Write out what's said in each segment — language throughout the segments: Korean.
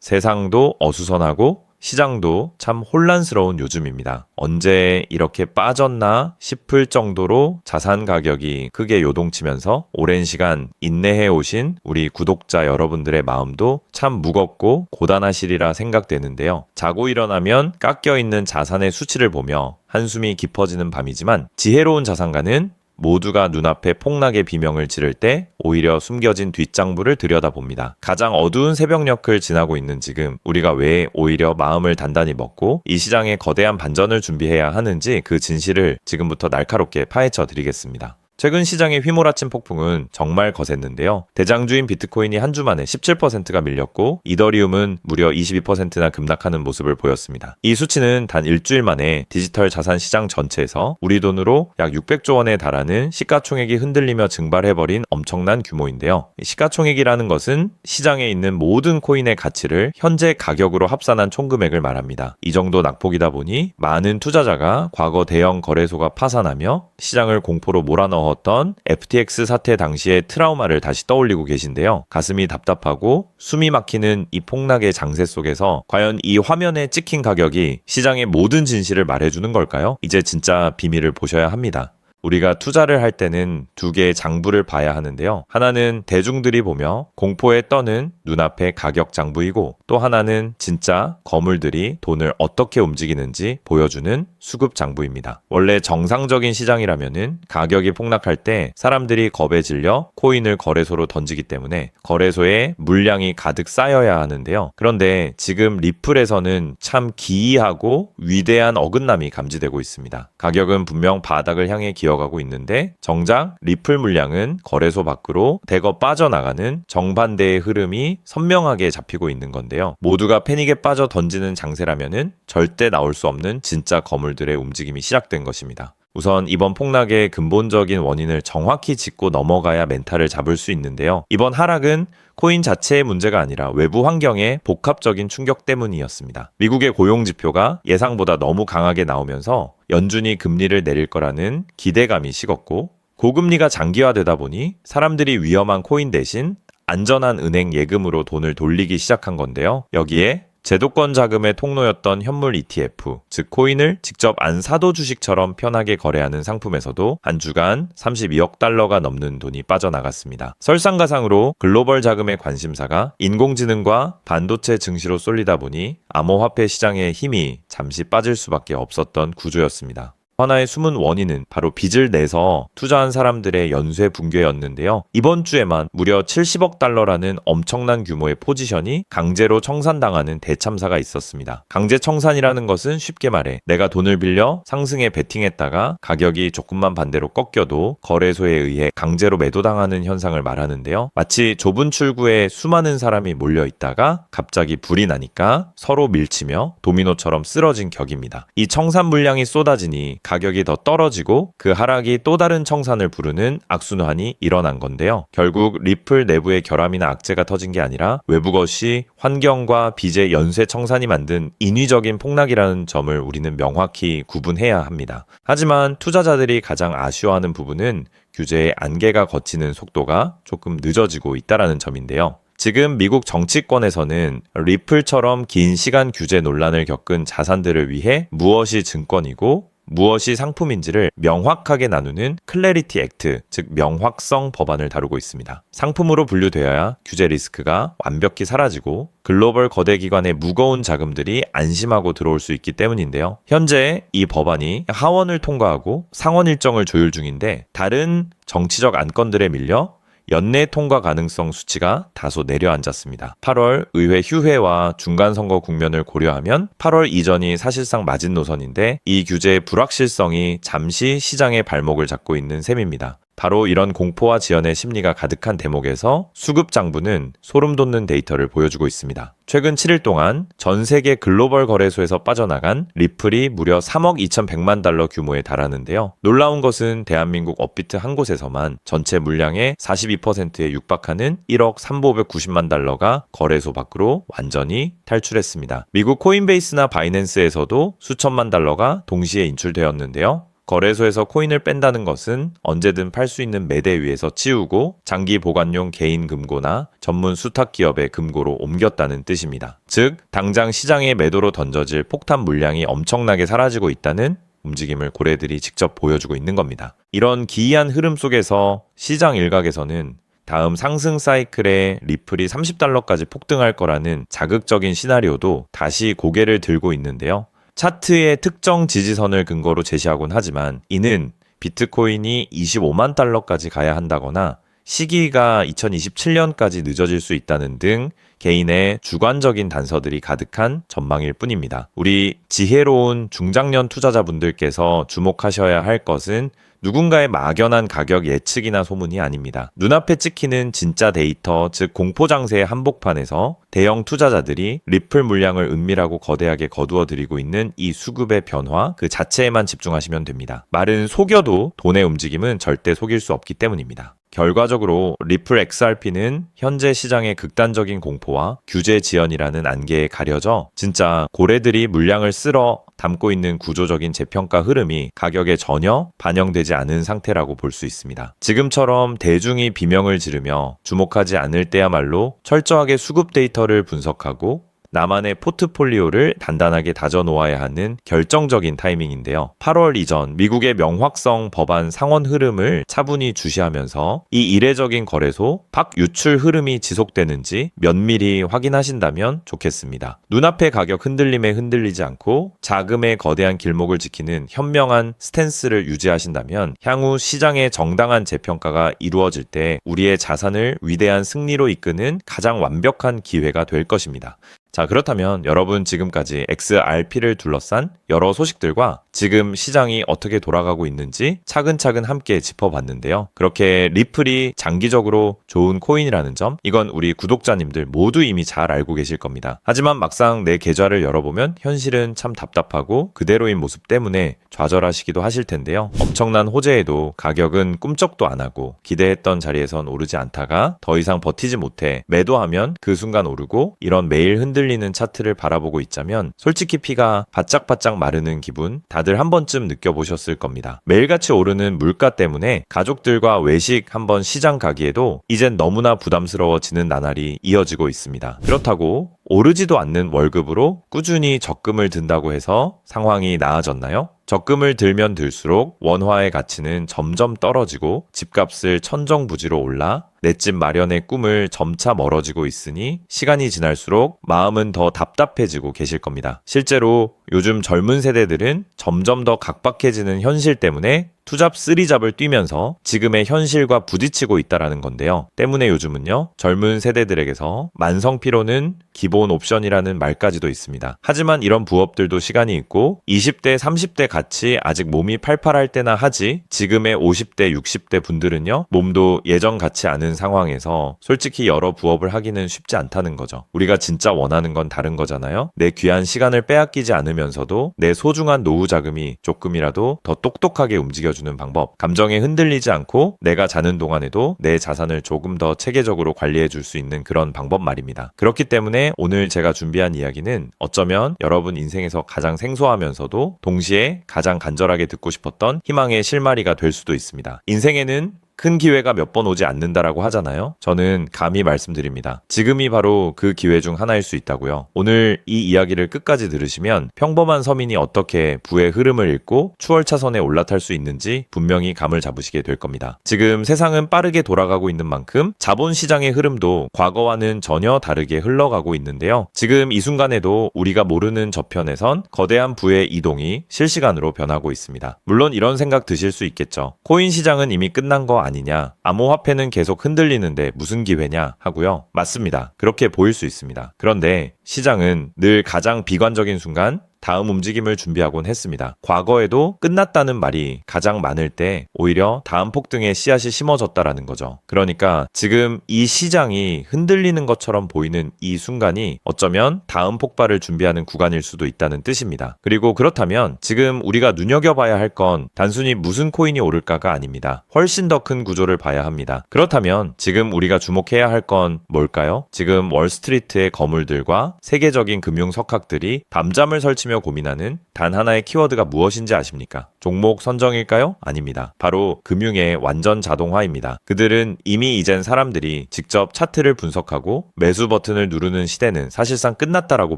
세상도 어수선하고 시장도 참 혼란스러운 요즘입니다. 언제 이렇게 빠졌나 싶을 정도로 자산 가격이 크게 요동치면서 오랜 시간 인내해 오신 우리 구독자 여러분들의 마음도 참 무겁고 고단하시리라 생각되는데요. 자고 일어나면 깎여 있는 자산의 수치를 보며 한숨이 깊어지는 밤이지만 지혜로운 자산가는 모두가 눈앞에 폭락의 비명을 지를 때 오히려 숨겨진 뒷장부를 들여다봅니다. 가장 어두운 새벽녘을 지나고 있는 지금 우리가 왜 오히려 마음을 단단히 먹고 이 시장에 거대한 반전을 준비해야 하는지 그 진실을 지금부터 날카롭게 파헤쳐 드리겠습니다. 최근 시장의 휘몰아친 폭풍은 정말 거셌는데요. 대장주인 비트코인이 한 주 만에 17%가 밀렸고 이더리움은 무려 22%나 급락하는 모습을 보였습니다. 이 수치는 단 일주일 만에 디지털 자산 시장 전체에서 우리 돈으로 약 600조 원에 달하는 시가총액이 흔들리며 증발해버린 엄청난 규모인데요. 시가총액이라는 것은 시장에 있는 모든 코인의 가치를 현재 가격으로 합산한 총금액을 말합니다. 이 정도 낙폭이다 보니 많은 투자자가 과거 대형 거래소가 파산하며 시장을 공포로 몰아넣었던 FTX 사태 당시의 트라우마를 다시 떠올리고 계신데요. 가슴이 답답하고 숨이 막히는 이 폭락의 장세 속에서 과연 이 화면에 찍힌 가격이 시장의 모든 진실을 말해주는 걸까요? 이제 진짜 비밀을 보셔야 합니다. 우리가 투자를 할 때는 두 개의 장부를 봐야 하는데요. 하나는 대중들이 보며 공포에 떠는 눈앞의 가격 장부이고 또 하나는 진짜 거물들이 돈을 어떻게 움직이는지 보여주는 수급 장부입니다. 원래 정상적인 시장이라면은 가격이 폭락할 때 사람들이 겁에 질려 코인을 거래소로 던지기 때문에 거래소에 물량이 가득 쌓여야 하는데요. 그런데 지금 리플에서는 참 기이하고 위대한 어긋남이 감지되고 있습니다. 가격은 분명 바닥을 향해 기어가고 있는데 정작 리플 물량은 거래소 밖으로 대거 빠져나가는 정반대의 흐름이 선명하게 잡히고 있는 건데요. 모두가 패닉에 빠져 던지는 장세라면은 절대 나올 수 없는 진짜 거물들의 움직임이 시작된 것입니다. 우선 이번 폭락의 근본적인 원인을 정확히 짚고 넘어가야 멘탈을 잡을 수 있는데요. 이번 하락은 코인 자체의 문제가 아니라 외부 환경의 복합적인 충격 때문이었습니다. 미국의 고용지표가 예상보다 너무 강하게 나오면서 연준이 금리를 내릴 거라는 기대감이 식었고 고금리가 장기화되다 보니 사람들이 위험한 코인 대신 안전한 은행 예금으로 돈을 돌리기 시작한 건데요. 여기에 제도권 자금의 통로였던 현물 ETF, 즉 코인을 직접 안 사도 주식처럼 편하게 거래하는 상품에서도 한 주간 32억 달러가 넘는 돈이 빠져나갔습니다. 설상가상으로 글로벌 자금의 관심사가 인공지능과 반도체 증시로 쏠리다 보니 암호화폐 시장의 힘이 잠시 빠질 수밖에 없었던 구조였습니다. 하나의 숨은 원인은 바로 빚을 내서 투자한 사람들의 연쇄 붕괴였는데요. 이번 주에만 무려 70억 달러라는 엄청난 규모의 포지션이 강제로 청산당하는 대참사가 있었습니다. 강제 청산이라는 것은 쉽게 말해 내가 돈을 빌려 상승에 베팅했다가 가격이 조금만 반대로 꺾여도 거래소에 의해 강제로 매도당하는 현상을 말하는데요. 마치 좁은 출구에 수많은 사람이 몰려있다가 갑자기 불이 나니까 서로 밀치며 도미노처럼 쓰러진 격입니다. 이 청산 물량이 쏟아지니 가격이 더 떨어지고 그 하락이 또 다른 청산을 부르는 악순환이 일어난 건데요. 결국 리플 내부의 결함이나 악재가 터진 게 아니라 외부 것이 환경과 빚의 연쇄 청산이 만든 인위적인 폭락이라는 점을 우리는 명확히 구분해야 합니다. 하지만 투자자들이 가장 아쉬워하는 부분은 규제의 안개가 걷히는 속도가 조금 늦어지고 있다는 점인데요. 지금 미국 정치권에서는 리플처럼 긴 시간 규제 논란을 겪은 자산들을 위해 무엇이 증권이고 무엇이 상품인지를 명확하게 나누는 클래리티 액트, 즉 명확성 법안을 다루고 있습니다. 상품으로 분류되어야 규제 리스크가 완벽히 사라지고 글로벌 거대 기관의 무거운 자금들이 안심하고 들어올 수 있기 때문인데요. 현재 이 법안이 하원을 통과하고 상원 일정을 조율 중인데 다른 정치적 안건들에 밀려 연내 통과 가능성 수치가 다소 내려앉았습니다. 8월 의회 휴회와 중간선거 국면을 고려하면 8월 이전이 사실상 마지노선인데 이 규제의 불확실성이 잠시 시장의 발목을 잡고 있는 셈입니다. 바로 이런 공포와 지연의 심리가 가득한 대목에서 수급 장부는 소름 돋는 데이터를 보여주고 있습니다. 최근 7일 동안 전 세계 글로벌 거래소에서 빠져나간 리플이 무려 3억 2,100만 달러 규모에 달하는데요. 놀라운 것은 대한민국 업비트 한 곳에서만 전체 물량의 42%에 육박하는 1억 3,590만 달러가 거래소 밖으로 완전히 탈출했습니다. 미국 코인베이스나 바이낸스에서도 수천만 달러가 동시에 인출되었는데요. 거래소에서 코인을 뺀다는 것은 언제든 팔 수 있는 매대 위에서 치우고 장기 보관용 개인 금고나 전문 수탁 기업의 금고로 옮겼다는 뜻입니다. 즉, 당장 시장에 매도로 던져질 폭탄 물량이 엄청나게 사라지고 있다는 움직임을 고래들이 직접 보여주고 있는 겁니다. 이런 기이한 흐름 속에서 시장 일각에서는 다음 상승 사이클에 리플이 $30까지 폭등할 거라는 자극적인 시나리오도 다시 고개를 들고 있는데요. 차트의 특정 지지선을 근거로 제시하곤 하지만 이는 비트코인이 $25만 가야 한다거나 시기가 2027년까지 늦어질 수 있다는 등 개인의 주관적인 단서들이 가득한 전망일 뿐입니다. 우리 지혜로운 중장년 투자자분들께서 주목하셔야 할 것은 누군가의 막연한 가격 예측이나 소문이 아닙니다. 눈앞에 찍히는 진짜 데이터, 즉 공포장세의 한복판에서 대형 투자자들이 리플 물량을 은밀하고 거대하게 거두어들이고 있는 이 수급의 변화 그 자체에만 집중하시면 됩니다. 말은 속여도 돈의 움직임은 절대 속일 수 없기 때문입니다. 결과적으로 리플 XRP는 현재 시장의 극단적인 공포와 규제 지연이라는 안개에 가려져 진짜 고래들이 물량을 쓸어 담고 있는 구조적인 재평가 흐름이 가격에 전혀 반영되지 않은 상태라고 볼 수 있습니다. 지금처럼 대중이 비명을 지르며 주목하지 않을 때야말로 철저하게 수급 데이터를 분석하고 나만의 포트폴리오를 단단하게 다져놓아야 하는 결정적인 타이밍인데요. 8월 이전 미국의 명확성 법안 상원 흐름을 차분히 주시하면서 이 이례적인 거래소 밖 유출 흐름이 지속되는지 면밀히 확인하신다면 좋겠습니다. 눈앞의 가격 흔들림에 흔들리지 않고 자금의 거대한 길목을 지키는 현명한 스탠스를 유지하신다면 향후 시장의 정당한 재평가가 이루어질 때 우리의 자산을 위대한 승리로 이끄는 가장 완벽한 기회가 될 것입니다. 자, 그렇다면 여러분 지금까지 XRP를 둘러싼 여러 소식들과 지금 시장이 어떻게 돌아가고 있는지 차근차근 함께 짚어봤는데요. 그렇게 리플이 장기적으로 좋은 코인이라는 점, 이건 우리 구독자님들 모두 이미 잘 알고 계실 겁니다. 하지만 막상 내 계좌를 열어보면 현실은 참 답답하고 그대로인 모습 때문에 좌절하시기도 하실 텐데요. 엄청난 호재에도 가격은 꿈쩍도 안 하고 기대했던 자리에선 오르지 않다가 더 이상 버티지 못해 매도하면 그 순간 오르고 이런 매일 흔들리는 차트를 바라보고 있자면 솔직히 피가 바짝바짝 마르는 기분 다들 한 번쯤 느껴보셨을 겁니다. 매일같이 오르는 물가 때문에 가족들과 외식 한번 시장 가기에도 이젠 너무나 부담스러워지는 나날이 이어지고 있습니다. 그렇다고 오르지도 않는 월급으로 꾸준히 적금을 든다고 해서 상황이 나아졌나요? 적금을 들면 들수록 원화의 가치는 점점 떨어지고 집값을 천정부지로 올라 내 집 마련의 꿈을 점차 멀어지고 있으니 시간이 지날수록 마음은 더 답답해지고 계실 겁니다. 실제로 요즘 젊은 세대들은 점점 더 각박해지는 현실 때문에 투잡 쓰리잡을 뛰면서 지금의 현실과 부딪히고 있다라는 건데요. 때문에 요즘은요, 젊은 세대들에게서 만성피로는 기본 옵션이라는 말까지도 있습니다. 하지만 이런 부업들도 시간이 있고 20대, 30대 같이 아직 몸이 팔팔할 때나 하지 지금의 50대, 60대 분들은요, 몸도 예전 같지 않은 상황에서 솔직히 여러 부업을 하기는 쉽지 않다는 거죠. 우리가 진짜 원하는 건 다른 거잖아요. 내 귀한 시간을 빼앗기지 않으면서도 내 소중한 노후 자금이 조금이라도 더 똑똑하게 움직여주는 방법, 감정에 흔들리지 않고 내가 자는 동안에도 내 자산을 조금 더 체계적으로 관리해 줄 수 있는 그런 방법 말입니다. 그렇기 때문에 오늘 제가 준비한 이야기는 어쩌면 여러분 인생에서 가장 생소하면서도 동시에 가장 간절하게 듣고 싶었던 희망의 실마리가 될 수도 있습니다. 인생에는 큰 기회가 몇 번 오지 않는다라고 하잖아요. 저는 감히 말씀드립니다. 지금이 바로 그 기회 중 하나일 수 있다고요. 오늘 이 이야기를 끝까지 들으시면 평범한 서민이 어떻게 부의 흐름을 읽고 추월차선에 올라탈 수 있는지 분명히 감을 잡으시게 될 겁니다. 지금 세상은 빠르게 돌아가고 있는 만큼 자본시장의 흐름도 과거와는 전혀 다르게 흘러가고 있는데요. 지금 이 순간에도 우리가 모르는 저편에선 거대한 부의 이동이 실시간으로 변하고 있습니다. 물론 이런 생각 드실 수 있겠죠. 코인 시장은 이미 끝난 거 아니냐, 암호화폐는 계속 흔들리는데 무슨 기회냐 하고요. 맞습니다. 그렇게 보일 수 있습니다. 그런데 시장은 늘 가장 비관적인 순간 다음 움직임을 준비하곤 했습니다. 과거에도 끝났다는 말이 가장 많을 때 오히려 다음 폭등의 씨앗이 심어졌다라는 거죠. 그러니까 지금 이 시장이 흔들리는 것처럼 보이는 이 순간이 어쩌면 다음 폭발을 준비하는 구간일 수도 있다는 뜻입니다. 그리고 그렇다면 지금 우리가 눈여겨봐야 할 건 단순히 무슨 코인이 오를까가 아닙니다. 훨씬 더 큰 구조를 봐야 합니다. 그렇다면 지금 우리가 주목해야 할 건 뭘까요? 지금 월스트리트의 거물들과 세계적인 금융 석학들이 밤잠을 설치며 생각하며 고민하는 단 하나의 키워드가 무엇인지 아십니까? 종목 선정일까요? 아닙니다. 바로 금융의 완전 자동화입니다. 그들은 이미 이젠 사람들이 직접 차트를 분석하고 매수 버튼을 누르는 시대는 사실상 끝났다라고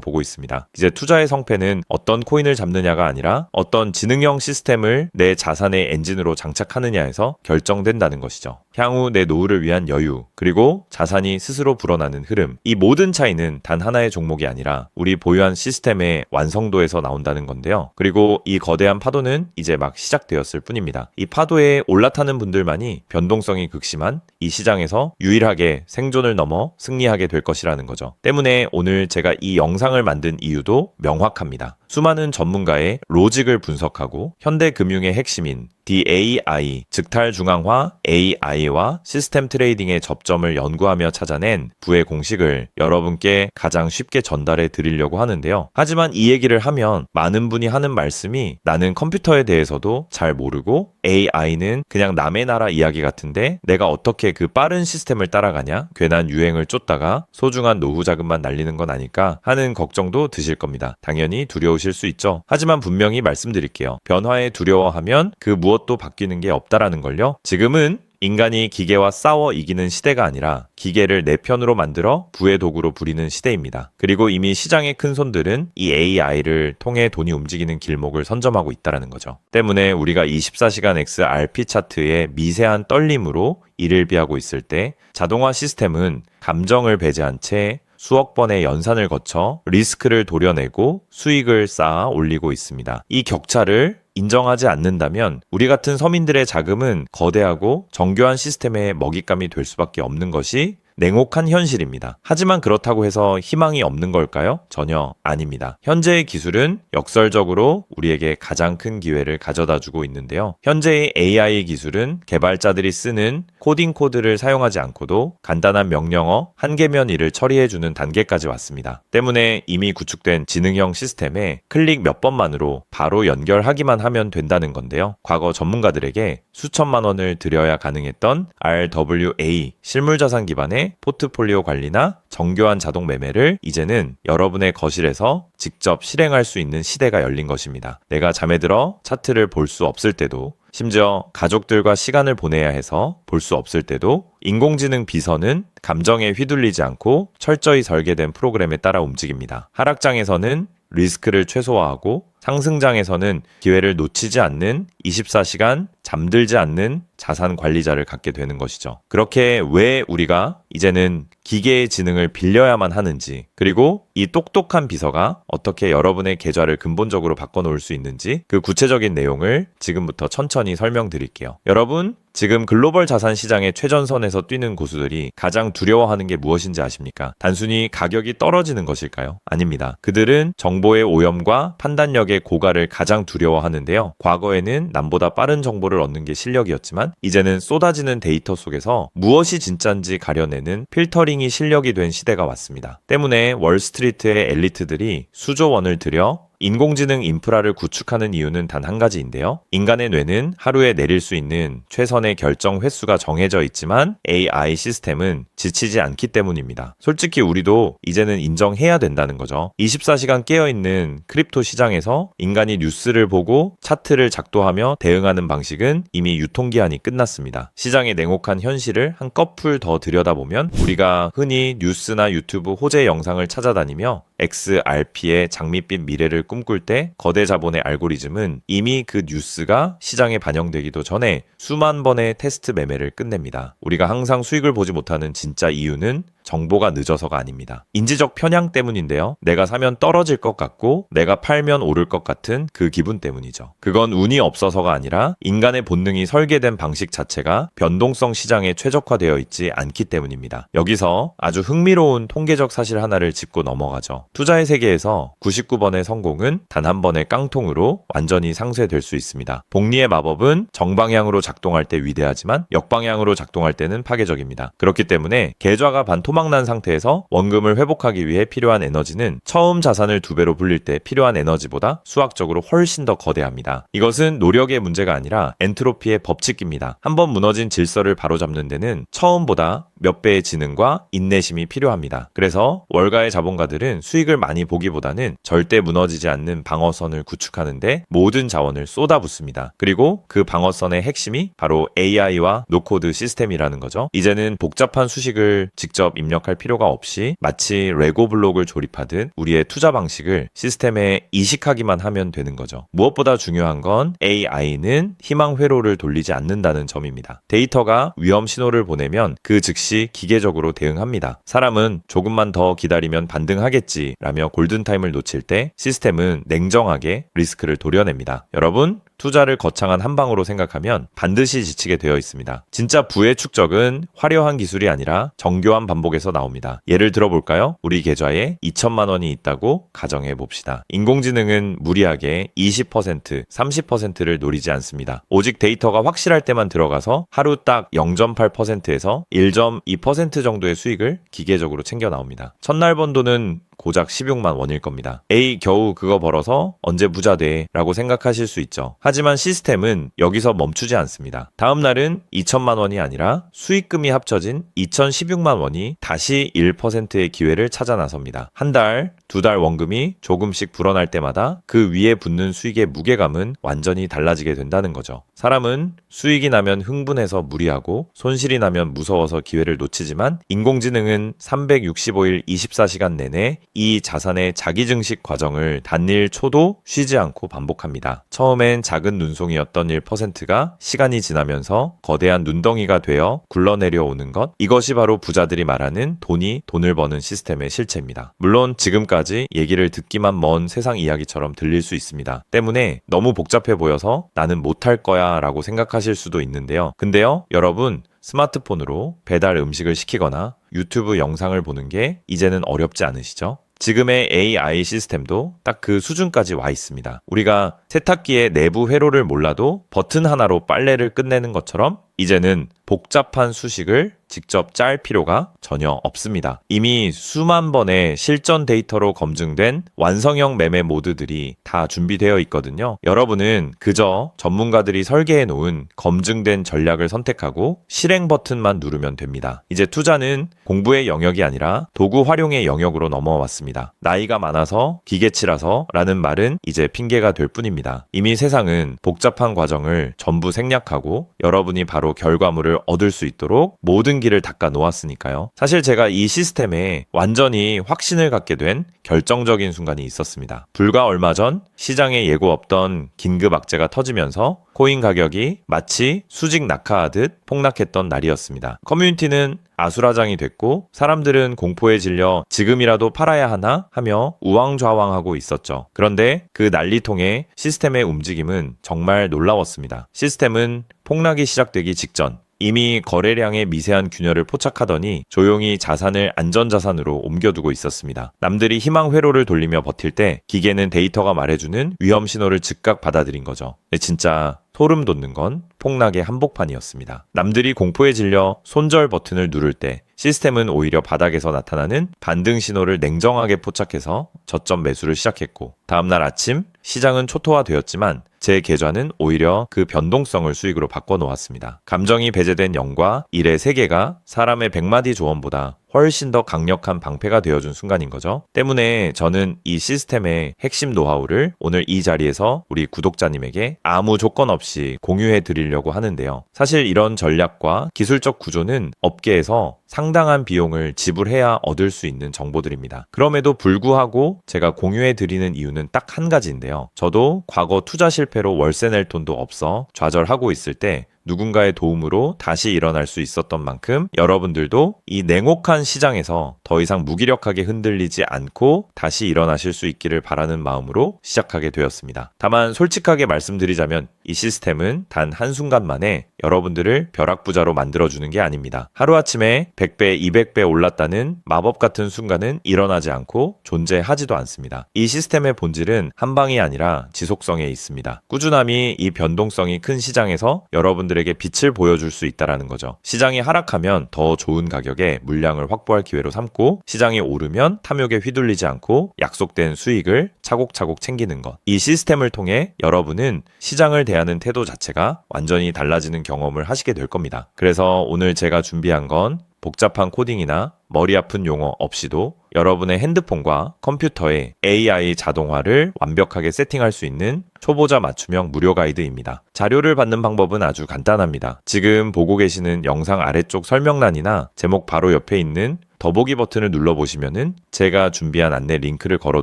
보고 있습니다. 이제 투자의 성패는 어떤 코인을 잡느냐가 아니라 어떤 지능형 시스템을 내 자산의 엔진으로 장착하느냐에서 결정된다는 것이죠. 향후 내 노후를 위한 여유, 그리고 자산이 스스로 불어나는 흐름, 이 모든 차이는 단 하나의 종목이 아니라 우리 보유한 시스템의 완성도에서 나온다는 건데요. 그리고 이 거대한 파도는 이제 막 시작되었을 뿐입니다. 이 파도에 올라타는 분들만이 변동성이 극심한 이 시장에서 유일하게 생존을 넘어 승리하게 될 것이라는 거죠. 때문에 오늘 제가 이 영상을 만든 이유도 명확합니다. 수많은 전문가의 로직을 분석하고 현대 금융의 핵심인 DAI, 즉 탈중앙화 AI와 시스템 트레이딩의 접점을 연구하며 찾아낸 부의 공식을 여러분께 가장 쉽게 전달해 드리려고 하는데요. 하지만 이 얘기를 하면 많은 분이 하는 말씀이 나는 컴퓨터에 대해서도 잘 모르고 AI는 그냥 남의 나라 이야기 같은데 내가 어떻게 그 빠른 시스템을 따라가냐? 괜한 유행을 쫓다가 소중한 노후 자금만 날리는 건 아닐까 하는 걱정도 드실 겁니다. 당연히 두려우실 수 있죠. 하지만 분명히 말씀드릴게요. 변화에 두려워하면 그 무엇도 바뀌는 게 없다라는 걸요. 지금은 인간이 기계와 싸워 이기는 시대가 아니라 기계를 내 편으로 만들어 부의 도구로 부리는 시대입니다. 그리고 이미 시장의 큰 손들은 이 AI를 통해 돈이 움직이는 길목을 선점하고 있다는 거죠. 때문에 우리가 24시간 XRP 차트의 미세한 떨림으로 이를 비하고 있을 때 자동화 시스템은 감정을 배제한 채 수억 번의 연산을 거쳐 리스크를 도려내고 수익을 쌓아 올리고 있습니다. 이 격차를 인정하지 않는다면 우리 같은 서민들의 자금은 거대하고 정교한 시스템의 먹잇감이 될 수밖에 없는 것이 냉혹한 현실입니다. 하지만 그렇다고 해서 희망이 없는 걸까요? 전혀 아닙니다. 현재의 기술은 역설적으로 우리에게 가장 큰 기회를 가져다주고 있는데요. 현재의 AI 기술은 개발자들이 쓰는 코딩 코드를 사용하지 않고도 간단한 명령어 한 개면 일을 처리해주는 단계까지 왔습니다. 때문에 이미 구축된 지능형 시스템에 클릭 몇 번만으로 바로 연결하기만 하면 된다는 건데요. 과거 전문가들에게 수천만 원을 들여야 가능했던 RWA 실물자산 기반의 포트폴리오 관리나 정교한 자동 매매를 이제는 여러분의 거실에서 직접 실행할 수 있는 시대가 열린 것입니다. 내가 잠에 들어 차트를 볼 수 없을 때도, 심지어 가족들과 시간을 보내야 해서 볼 수 없을 때도 인공지능 비서는 감정에 휘둘리지 않고 철저히 설계된 프로그램에 따라 움직입니다. 하락장에서는 리스크를 최소화하고 상승장에서는 기회를 놓치지 않는 24시간 잠들지 않는 자산 관리자를 갖게 되는 것이죠. 그렇게 왜 우리가 이제는 기계의 지능을 빌려야만 하는지, 그리고 이 똑똑한 비서가 어떻게 여러분의 계좌를 근본적으로 바꿔놓을 수 있는지 그 구체적인 내용을 지금부터 천천히 설명드릴게요. 여러분, 지금 글로벌 자산 시장의 최전선에서 뛰는 고수들이 가장 두려워하는 게 무엇인지 아십니까? 단순히 가격이 떨어지는 것일까요? 아닙니다. 그들은 정보의 오염과 판단력의 고갈을 가장 두려워하는데요. 과거에는 남보다 빠른 정보를 얻는 게 실력이었지만 이제는 쏟아지는 데이터 속에서 무엇이 진짜인지 가려내는 필터링이 실력이 된 시대가 왔습니다. 때문에 월스트리트의 엘리트들이 수조 원을 들여 인공지능 인프라를 구축하는 이유는 단 한 가지인데요. 인간의 뇌는 하루에 내릴 수 있는 최선의 결정 횟수가 정해져 있지만 AI 시스템은 지치지 않기 때문입니다. 솔직히 우리도 이제는 인정해야 된다는 거죠. 24시간 깨어있는 크립토 시장에서 인간이 뉴스를 보고 차트를 작도하며 대응하는 방식은 이미 유통기한이 끝났습니다. 시장의 냉혹한 현실을 한꺼풀 더 들여다보면 우리가 흔히 뉴스나 유튜브 호재 영상을 찾아다니며 XRP의 장밋빛 미래를 꿈꿀 때 거대 자본의 알고리즘은 이미 그 뉴스가 시장에 반영되기도 전에 수만 번의 테스트 매매를 끝냅니다. 우리가 항상 수익을 보지 못하는 진짜 이유는 정보가 늦어서가 아닙니다. 인지적 편향 때문인데요. 내가 사면 떨어질 것 같고 내가 팔면 오를 것 같은 그 기분 때문이죠. 그건 운이 없어서가 아니라 인간의 본능이 설계된 방식 자체가 변동성 시장에 최적화되어 있지 않기 때문입니다. 여기서 아주 흥미로운 통계적 사실 하나를 짚고 넘어가죠. 투자의 세계에서 99번의 성공은 단 한 번의 깡통으로 완전히 상쇄될 수 있습니다. 복리의 마법은 정방향으로 작동할 때 위대하지만 역방향으로 작동할 때는 파괴적입니다. 그렇기 때문에 계좌가 반토막난 상태에서 원금을 회복하기 위해 필요한 에너지는 처음 자산을 2배로 불릴 때 필요한 에너지보다 수학적으로 훨씬 더 거대합니다. 이것은 노력의 문제가 아니라 엔트로피의 법칙입니다. 한번 무너진 질서를 바로잡는 데는 처음보다 몇 배의 지능과 인내심이 필요합니다. 그래서 월가의 자본가들은 수익을 많이 보기보다는 절대 무너지지 들어오지 않는 방어선을 구축하는데 모든 자원을 쏟아붓습니다. 그리고 그 방어선의 핵심이 바로 AI와 노코드 시스템이라는 거죠. 이제는 복잡한 수식을 직접 입력할 필요가 없이 마치 레고 블록을 조립하듯 우리의 투자 방식을 시스템에 이식하기만 하면 되는 거죠. 무엇보다 중요한 건 AI는 희망 회로를 돌리지 않는다는 점입니다. 데이터가 위험 신호를 보내면 그 즉시 기계적으로 대응합니다. 사람은 조금만 더 기다리면 반등하겠지 라며 골든타임을 놓칠 때 시스템은 냉정하게 리스크를 도려냅니다. 여러분, 투자를 거창한 한 방으로 생각하면 반드시 지치게 되어 있습니다. 진짜 부의 축적은 화려한 기술이 아니라 정교한 반복에서 나옵니다. 예를 들어볼까요? 우리 계좌에 2천만 원이 있다고 가정해 봅시다. 인공지능은 무리하게 20%, 30%를 노리지 않습니다. 오직 데이터가 확실할 때만 들어가서 하루 딱 0.8%에서 1.2% 정도의 수익을 기계적으로 챙겨 나옵니다. 첫날 번 돈은 고작 16만 원일 겁니다. 에이, 겨우 그거 벌어서 언제 부자 돼? 라고 생각하실 수 있죠. 하지만 시스템은 여기서 멈추지 않습니다. 다음 날은 2천만 원이 아니라 수익금이 합쳐진 2,016만 원이 다시 1%의 기회를 찾아 나섭니다. 한 달, 두 달 원금이 조금씩 불어날 때마다 그 위에 붙는 수익의 무게감은 완전히 달라지게 된다는 거죠. 사람은 수익이 나면 흥분해서 무리하고 손실이 나면 무서워서 기회를 놓치지만 인공지능은 365일 24시간 내내 이 자산의 자기증식 과정을 단일 초도 쉬지 않고 반복합니다. 처음엔 작은 눈송이였던 1%가 시간이 지나면서 거대한 눈덩이가 되어 굴러내려오는 것, 이것이 바로 부자들이 말하는 돈이 돈을 버는 시스템의 실체입니다. 물론 지금까지 얘기를 듣기만 먼 세상 이야기처럼 들릴 수 있습니다. 때문에 너무 복잡해 보여서 나는 못할 거야 라고 생각하실 수도 있는데요. 근데요, 여러분, 스마트폰으로 배달 음식을 시키거나 유튜브 영상을 보는 게 이제는 어렵지 않으시죠? 지금의 AI 시스템도 딱 그 수준까지 와 있습니다. 우리가 세탁기의 내부 회로를 몰라도 버튼 하나로 빨래를 끝내는 것처럼 이제는 복잡한 수식을 직접 짤 필요가 전혀 없습니다. 이미 수만 번의 실전 데이터로 검증된 완성형 매매 모드들이 다 준비되어 있거든요. 여러분은 그저 전문가들이 설계해 놓은 검증된 전략을 선택하고 실행 버튼만 누르면 됩니다. 이제 투자는 공부의 영역이 아니라 도구 활용의 영역으로 넘어왔습니다. 나이가 많아서 기계치라서 라는 말은 이제 핑계가 될 뿐입니다. 이미 세상은 복잡한 과정을 전부 생략하고 여러분이 바로 결과물을 얻을 수 있도록 모든 길을 닦아 놓았으니까요. 사실 제가 이 시스템에 완전히 확신을 갖게 된 결정적인 순간이 있었습니다. 불과 얼마 전 시장에 예고 없던 긴급 악재가 터지면서 코인 가격이 마치 수직 낙하하듯 폭락했던 날이었습니다. 커뮤니티는 아수라장이 됐고 사람들은 공포에 질려 지금이라도 팔아야 하나 하며 우왕좌왕하고 있었죠. 그런데 그 난리통에 시스템의 움직임은 정말 놀라웠습니다. 시스템은 폭락이 시작되기 직전 이미 거래량의 미세한 균열을 포착하더니 조용히 자산을 안전자산으로 옮겨두고 있었습니다. 남들이 희망 회로를 돌리며 버틸 때 기계는 데이터가 말해주는 위험 신호를 즉각 받아들인 거죠. 진짜 소름 돋는 건 폭락의 한복판이었습니다. 남들이 공포에 질려 손절 버튼을 누를 때 시스템은 오히려 바닥에서 나타나는 반등 신호를 냉정하게 포착해서 저점 매수를 시작했고 다음날 아침 시장은 초토화되었지만 제 계좌는 오히려 그 변동성을 수익으로 바꿔놓았습니다. 감정이 배제된 0과 1의 세계가 사람의 100마디 조언보다 훨씬 더 강력한 방패가 되어준 순간인 거죠. 때문에 저는 이 시스템의 핵심 노하우를 오늘 이 자리에서 우리 구독자님에게 아무 조건 없이 공유해 드리려고 하는데요. 사실 이런 전략과 기술적 구조는 업계에서 상당한 비용을 지불해야 얻을 수 있는 정보들입니다. 그럼에도 불구하고 제가 공유해 드리는 이유는 딱 한 가지인데요. 저도 과거 투자 실패로 월세 낼 돈도 없어 좌절하고 있을 때 누군가의 도움으로 다시 일어날 수 있었던 만큼 여러분들도 이 냉혹한 시장에서 더 이상 무기력하게 흔들리지 않고 다시 일어나실 수 있기를 바라는 마음으로 시작하게 되었습니다. 다만 솔직하게 말씀드리자면 이 시스템은 단 한순간 만에 여러분들을 벼락부자로 만들어주는 게 아닙니다. 하루아침에 100배, 200배 올랐다는 마법 같은 순간은 일어나지 않고 존재하지도 않습니다. 이 시스템의 본질은 한 방이 아니라 지속성에 있습니다. 꾸준함이 이 변동성이 큰 시장에서 여러분들에게 빛을 보여줄 수 있다는 거죠. 시장이 하락하면 더 좋은 가격에 물량을 확보할 기회로 삼고 시장이 오르면 탐욕에 휘둘리지 않고 약속된 수익을 차곡차곡 챙기는 것. 이 시스템을 통해 여러분은 시장을 대하는 태도 자체가 완전히 달라지는 경험을 하시게 될 겁니다. 그래서 오늘 제가 준비한 건 복잡한 코딩이나 머리 아픈 용어 없이도 여러분의 핸드폰과 컴퓨터에 AI 자동화를 완벽하게 세팅할 수 있는 초보자 맞춤형 무료 가이드입니다. 자료를 받는 방법은 아주 간단합니다. 지금 보고 계시는 영상 아래쪽 설명란이나 제목 바로 옆에 있는 더보기 버튼을 눌러보시면은 제가 준비한 안내 링크를 걸어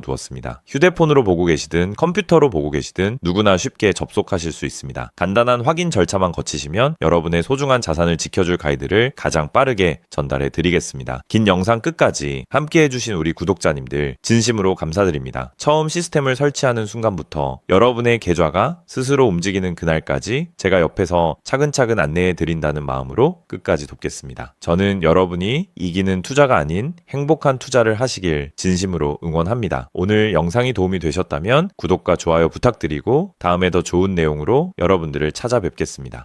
두었습니다. 휴대폰으로 보고 계시든 컴퓨터로 보고 계시든 누구나 쉽게 접속하실 수 있습니다. 간단한 확인 절차만 거치시면 여러분의 소중한 자산을 지켜줄 가이드를 가장 빠르게 전달해 드리겠습니다. 긴 영상 끝까지 함께 해주신 우리 구독자님들 진심으로 감사드립니다. 처음 시스템을 설치하는 순간부터 여러분의 계좌가 스스로 움직이는 그날까지 제가 옆에서 차근차근 안내해 드린다는 마음으로 끝까지 돕겠습니다. 저는 여러분이 이기는 투자가 아닌 행복한 투자를 하시길 진심으로 응원합니다. 오늘 영상이 도움이 되셨다면 구독과 좋아요 부탁드리고 다음에 더 좋은 내용으로 여러분들을 찾아뵙겠습니다.